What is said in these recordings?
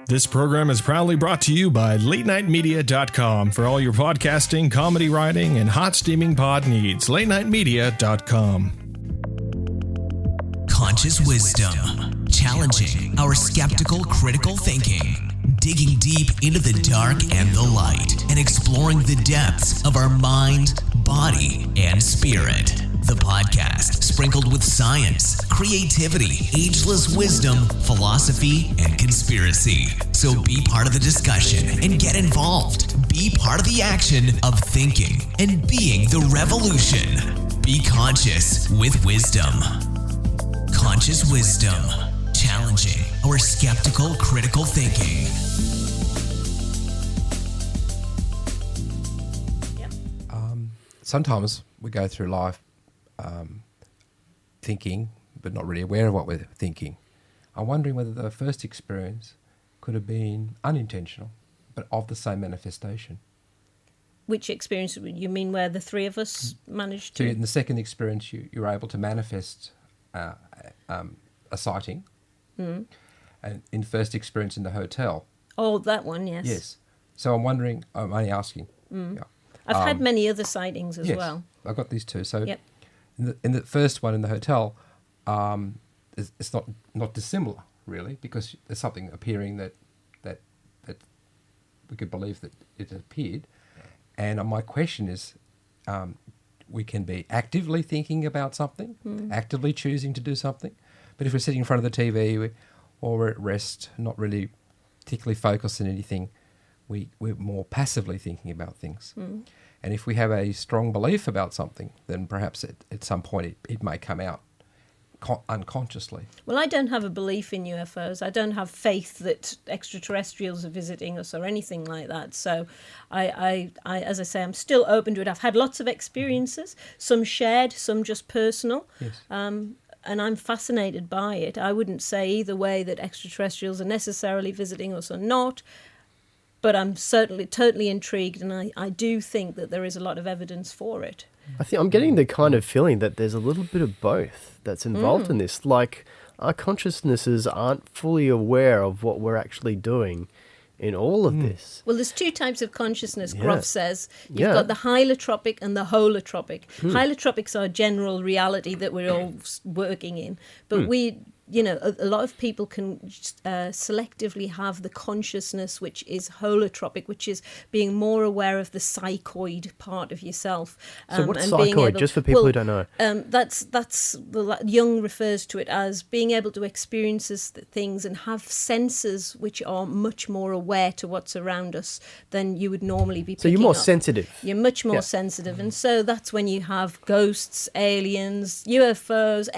This program is proudly brought to you by LateNightMedia.com for all your podcasting, comedy writing, and hot steaming pod needs. LateNightMedia.com. Conscious wisdom, challenging our skeptical, critical thinking, digging deep into the dark and the light, and exploring the depths of our mind, body, and spirit. The podcast sprinkled with science, creativity, ageless wisdom, philosophy, and conspiracy. So be part of the discussion and get involved. Be part of the action of thinking and being the revolution. Be conscious with wisdom. Conscious wisdom, challenging our skeptical, critical thinking. Sometimes we go through life thinking, but not really aware of what we're thinking. I'm wondering whether the first experience could have been unintentional, but of the same manifestation. Which experience you mean where the three of us managed to? So in the second experience, you were able to manifest a sighting. Mm. And in the first experience in the hotel. Oh, that one, yes. Yes. So I'm wondering, I'm only asking. Mm. Yeah. I've had many other sightings as well. I've got these two. So yep. in the first one in the hotel, it's not dissimilar, really, because there's something appearing that we could believe that it appeared. And my question is, we can be actively thinking about something, actively choosing to do something. But if we're sitting in front of the TV or we're at rest, not really particularly focused on anything, we're more passively thinking about things. And if we have a strong belief about something, then perhaps at some point it may come out unconsciously. Well, I don't have a belief in UFOs. I don't have faith that extraterrestrials are visiting us or anything like that. So I as I say, I'm still open to it. I've had lots of experiences, some shared, some just personal. Yes. And I'm fascinated by it. I wouldn't say either way that extraterrestrials are necessarily visiting us or not. But I'm certainly totally intrigued, and I do think that there is a lot of evidence for it. I think I'm getting the kind of feeling that there's a little bit of both that's involved in this. Like, our consciousnesses aren't fully aware of what we're actually doing in all of this. Well, there's two types of consciousness, Groff says. You've got the hylotropic and the holotropic. Hylotropics are general reality that we're all working in, but a lot of people can selectively have the consciousness which is holotropic, which is being more aware of the psychoid part of yourself. So what's psychoid, just for people who don't know? Jung refers to it as being able to experience things and have senses which are much more aware to what's around us than you would normally be picking up. So you're more sensitive. You're much more sensitive. And so that's when you have ghosts, aliens, UFOs,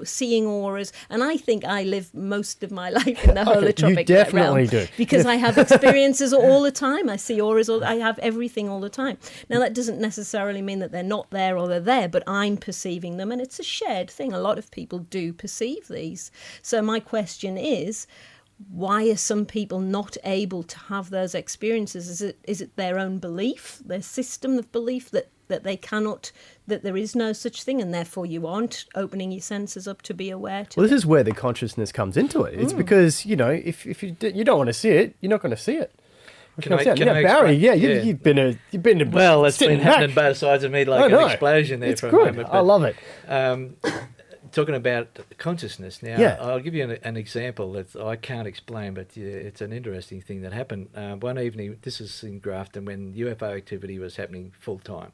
seeing auras. And I think I live most of my life in the holotropic you definitely realm do. because I have experiences all the time. I see auras, I have everything all the time. Now, that doesn't necessarily mean that they're not there or they're there, but I'm perceiving them, and it's a shared thing. A lot of people do perceive these. So my question is, why are some people not able to have those experiences? Is it their own belief, their system of belief that they cannot, that there is no such thing, and therefore you aren't opening your senses up to be aware to Well, this is where the consciousness comes into it. It's because, if you don't want to see it, you're not going to see it. Barry, you've been well, it's been happening both sides of me like an explosion there for a moment. I love it. Talking about consciousness now, I'll give you an example that I can't explain, but it's an interesting thing that happened. One evening, this is in Grafton, when UFO activity was happening full time.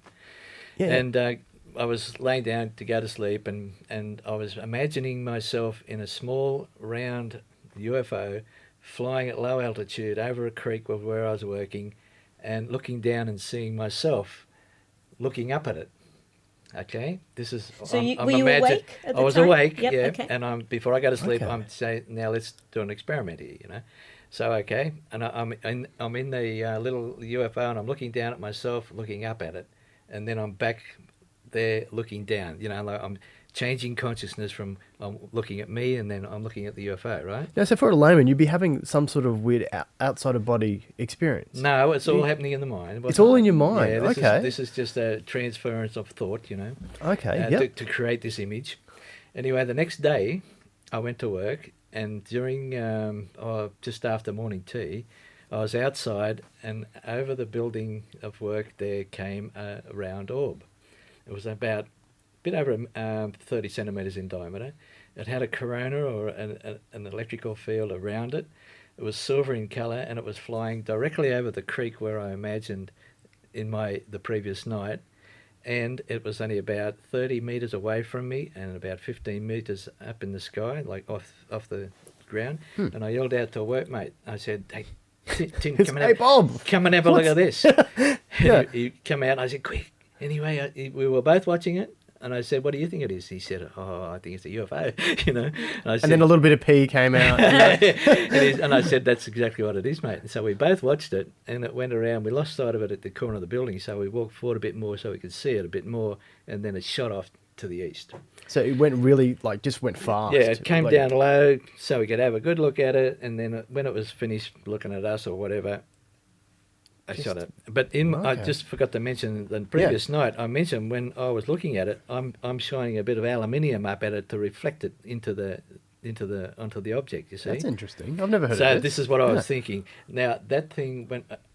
And I was laying down to go to sleep, and I was imagining myself in a small, round UFO flying at low altitude over a creek where I was working and looking down and seeing myself looking up at it. Okay, this is. So were you awake at the time? I was awake, yep, okay. And before I go to sleep, I'm saying, now let's do an experiment here, So and I'm in the little UFO, and I'm looking down at myself, looking up at it, and then I'm back there looking down. Like I'm changing consciousness from I'm looking at me, and then I'm looking at the UFO, right? Yeah, so for a layman, you'd be having some sort of weird outside of body experience. No, it's all happening in the mind. It's all in your mind. Yeah, this is just a transference of thought, Okay, to create this image. Anyway, the next day, I went to work, and during just after morning tea, I was outside, and over the building of work there came a round orb. It was about a bit over 30 centimetres in diameter. It had a corona or an electrical field around it. It was silver in colour, and it was flying directly over the creek where I imagined in the previous night. And it was only about 30 metres away from me and about 15 metres up in the sky, like off the ground. And I yelled out to a workmate. I said, "Hey, Tim, come and have a look at this." Yeah. He come out, and I said, "Quick." Anyway, we were both watching it. And I said, "What do you think it is?" He said, "Oh, I think it's a UFO," you know. And then a little bit of pee came out. And I said, "That's exactly what it is, mate." And so we both watched it, and it went around. We lost sight of it at the corner of the building, so we walked forward a bit more so we could see it a bit more, and then it shot off to the east. So it went really, just went fast. Yeah, it came down low so we could have a good look at it, and then when it was finished looking at us or whatever, I shot it. But I just forgot to mention the previous night. I mentioned when I was looking at it, I'm shining a bit of aluminium up at it to reflect it onto the object. You see, that's interesting. I've never heard of So this. this is what I was thinking. Now that thing,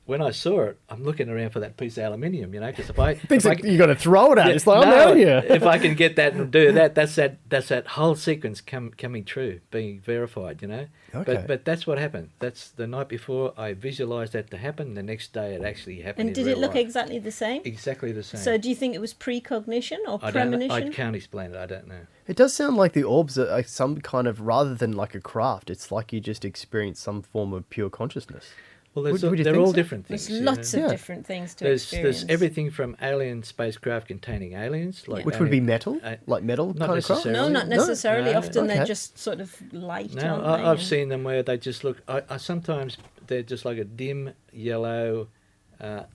when I saw it, I'm looking around for that piece of aluminium. You know, because you got to throw it at. It's like, I'm out here. If I can get that and do that, that's that whole sequence coming true, being verified. You know. Okay. But that's what happened. That's the night before I visualised that to happen. The next day it actually happened. And did it look exactly the same? Exactly the same. So do you think it was precognition or premonition? I can't explain it. I don't know. It does sound like the orbs are some kind of, rather than like a craft, it's like you just experience some form of pure consciousness. Well, they're all different things. There's lots of different things to experience. There's everything from alien spacecraft containing aliens. Which would be metal? Like metal not kind of craft? No, not necessarily. No. Often they're just sort of light. No, I've seen them where they just look... sometimes they're just like a dim yellow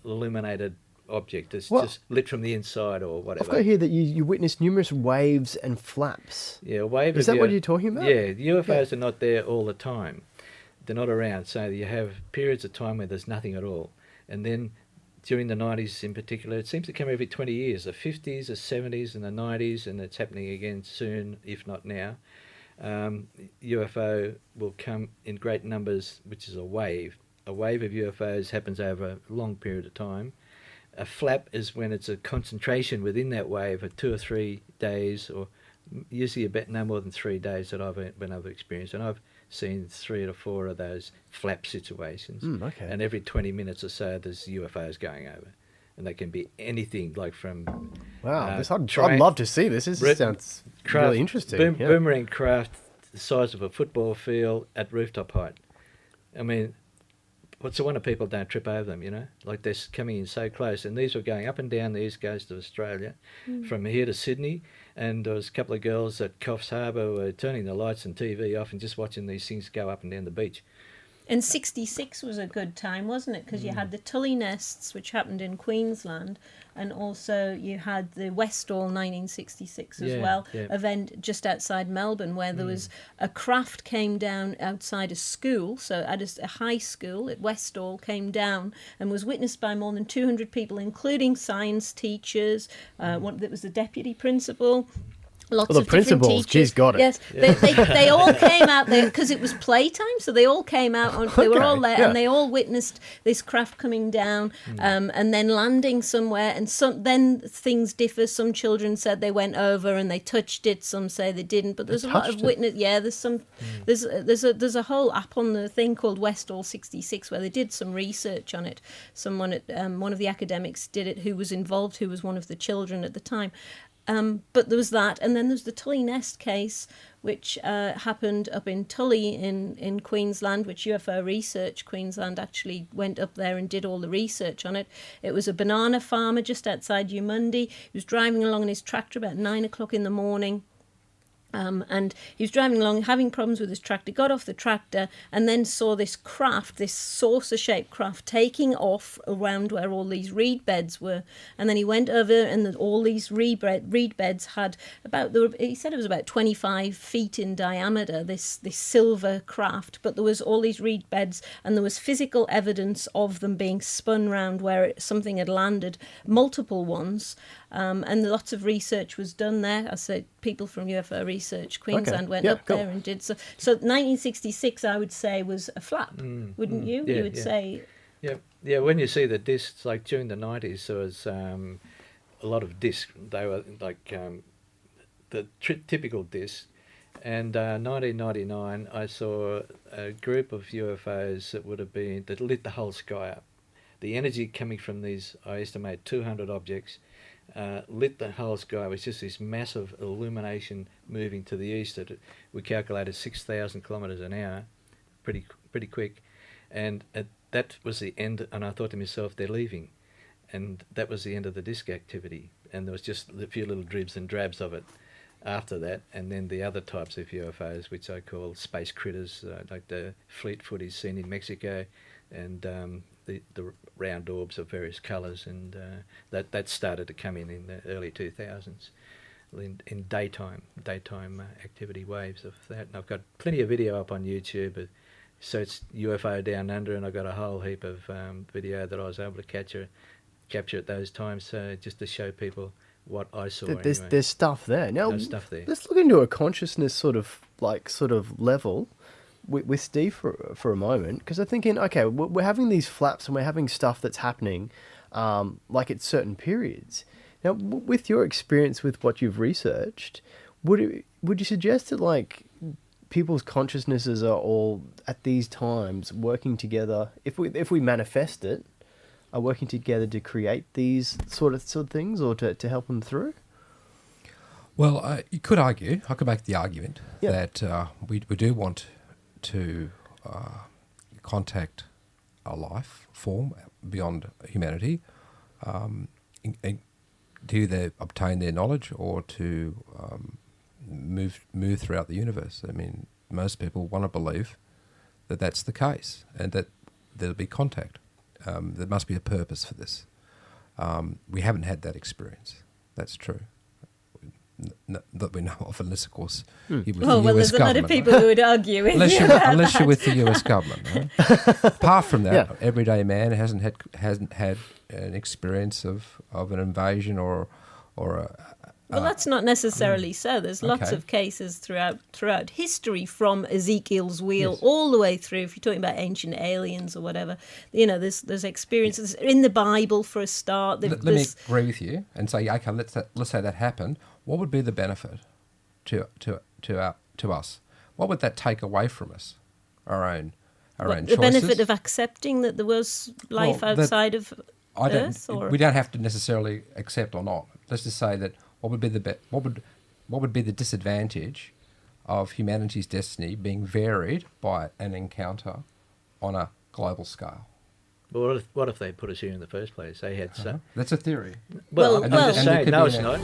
illuminated object. It's just lit from the inside or whatever. I've got here that you witnessed numerous waves and flaps. Yeah, waves. Is that what you're talking about? Yeah, the UFOs are not there all the time. They're not around, so you have periods of time where there's nothing at all. And then during the 90s in particular, it seems to come every 20 years, the 50s, the 70s and the 90s, and it's happening again soon, if not now. UFO will come in great numbers, which is a wave. A wave of UFOs happens over a long period of time. A flap is when it's a concentration within that wave of 2 or 3 days, or usually about no more than 3 days that I've been able to experience. And I've seen 3 or 4 of those flap situations. Okay. And every 20 minutes or so, there's UFOs going over. And they can be anything, like from... Wow, I'd love to see this. This sounds really interesting. Boomerang craft the size of a football field at rooftop height. I mean, what's the wonder people don't trip over them, you know? Like they're coming in so close. And these were going up and down the east coast of Australia, from here to Sydney. And there was a couple of girls at Coffs Harbour were turning the lights and TV off and just watching these things go up and down the beach. And 66 was a good time, wasn't it? Because you had the Tully nests, which happened in Queensland, and also you had the Westall 1966 as well, event just outside Melbourne, where there was a craft came down outside a school, so at a high school at Westall, came down and was witnessed by more than 200 people, including science teachers, one that was the deputy principal. Lots of principals, teachers. Geez, got it. Yes, they all came out there because it was playtime, so they all came out. They were all there, and they all witnessed this craft coming down and then landing somewhere. And then things differ. Some children said they went over and they touched it. Some say they didn't. But there's a lot of witness. Yeah, there's some. There's a whole app on the thing called Westall 66 where they did some research on it. Someone at one of the academics did it who was involved, who was one of the children at the time. But there was that, and then there's the Tully Nest case, which happened up in Tully in Queensland, which UFO Research Queensland actually went up there and did all the research on it. It was a banana farmer just outside Umundi. He was driving along in his tractor about 9 o'clock in the morning. And he was driving along, having problems with his tractor, got off the tractor and then saw this craft, this saucer-shaped craft, taking off around where all these reed beds were. And then he went over and all these reed beds had he said it was about 25 feet in diameter, this silver craft, but there was all these reed beds and there was physical evidence of them being spun round where something had landed, multiple ones. And lots of research was done there. I said people from UFO Research research. Queensland went up there and did so. So 1966, I would say, was a flap, wouldn't you? Yeah, you would say. Yeah. When you see the discs, like during the 90s, there was a lot of discs. They were like the typical disc. And 1999, I saw a group of UFOs that lit the whole sky up. The energy coming from these, I estimate, 200 objects, lit the whole sky. It was just this massive illumination moving to the east. We calculated 6,000 kilometres an hour, pretty quick. And that was the end. And I thought to myself, they're leaving. And that was the end of the disc activity. And there was just a few little dribs and drabs of it after that. And then the other types of UFOs, which I call space critters, like the fleet footage seen in Mexico, and the round orbs of various colours, and that started to come in the early 2000s in daytime activity waves of that. And I've got plenty of video up on YouTube. So it's UFO Down Under, and I've got a whole heap of video that I was able to capture at those times, just to show people what I saw. There's stuff there. Now, there's stuff there. Let's look into a consciousness sort of level with Steve for a moment, because I'm thinking, okay, we're having these flaps and we're having stuff that's happening like at certain periods. Now, with your experience with what you've researched, would you suggest that like people's consciousnesses are all at these times working together, if we manifest it, are working together to create these sort of things, or to help them through? Well, you could argue, I could make the argument that we do want to contact a life form beyond humanity, to either obtain their knowledge or to move throughout the universe. I mean, most people want to believe that that's the case and that there'll be contact. There must be a purpose for this. We haven't had that experience. That's true. That we know of, unless, of course, you're with the US government. Well, there's a lot of people who would argue with unless you're with the US government. Right? Apart from that, everyday man hasn't had an experience of an invasion or a. Well, that's not necessarily so. There's lots of cases throughout history, from Ezekiel's wheel all the way through. If you're talking about ancient aliens or whatever, there's experiences in the Bible for a start. Let me agree with you and say, okay, let's say that happened. What would be the benefit to us? What would that take away from us? Our own choices? The benefit of accepting that there was life outside of Earth? We don't have to necessarily accept or not. Let's just say that. What would be the disadvantage of humanity's destiny being varied by an encounter on a global scale? Well, what if they put us here in the first place? They had That's a theory. Well, I'm just saying, no, it's not.